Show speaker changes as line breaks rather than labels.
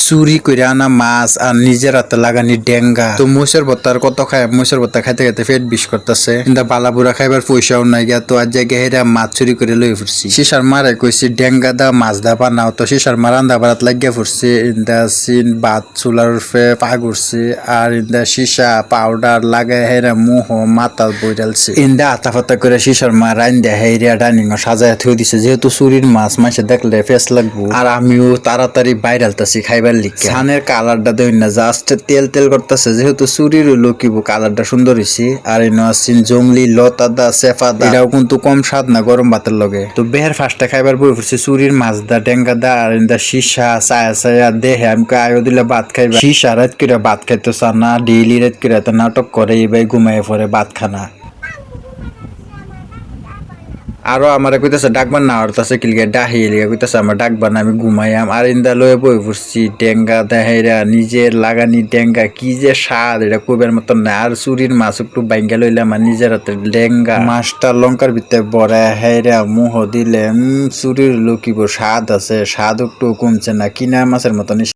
চুরি করে আনা মাছ আর নিজের হাতে লাগানি ডেঙ্গা। তো মোষের ভর্তার কত খায়, মোষের ভর্তা খাইতে খাইতে পেট বিষ করতেছে, কিন্তু বালাপুরা খাইবার পয়সাও নাই গিয়া। তো আজ জায়গায় হেরা মাছ চুরি করে লই ফুরছি। শিশার মারে কইছি ডেঙ্গা দা মাছ দা বানাও, তো শিশার মার রান্দা বাড়াত লাগিয়া ফুরছে। ইন্দা সিন ভাত চুলার উপরে পা করছে, আর ইন্দা শিশা পাউডার লাগাই হেরা মুহ মাথা বইরালছে। ইন্দা আতা ফাতা করে শিশার মা রান্দা হেরিয়া ডাইনিং সাজায় থই দিছে, যেহেতু চুরির মাছ মাসে দেখলে ফেস লাগবো। আর আমিও তাড়াতাড়ি বাইরালতাছি খাইবার লিখে। সানের কালারটা দেই না, জাস্ট তেল তেল করতেছে, যেহেতু চুরির হইলো কি কালারটা সুন্দর হইছে। আর এনে আসিন জংলি লতা দা সেফা দা, এটাও কিন্তু কম স্বাদ না গরম ভাতের লগে। তো বেহের ফার্স্টে খাইবার বই ফুরছে চুরির মাছ দা ডেঙ্গা দা, আর ইন্দা শিশা চায়া চায়া দেহে আমি আয়ো দিলে ভাত খাইবা। শিশা রাত করে ভাত খাইতে চা না, ডেইলি রাত করে এত নাটক করে এবার ঘুমাই পরে ভাত খানা। আরো আমার কইতাছে ডাকবার না হরতাছে কিলগে ডাহি এলিয়া কইতাছে আমার ডাকবার না, আমি ঘুমাইয়াম। আর ইন্দা লয়ে বই পড়ছি ডেঙ্গা দেহেরা নিজের লাগানি ডেঙ্গা, কি যে স্বাদ এটা কইবার মতন না। আর চুরির মাছ একটু বাইঙ্গা লইলে আমার নিজের হাতে ডেঙ্গা মাছটা লঙ্কার ভিতরে বড়া হেরা মুহ দিলে চুরির লুকিব স্বাদ আছে, স্বাদ একটু কমছে না, কিনা মাছের মতন।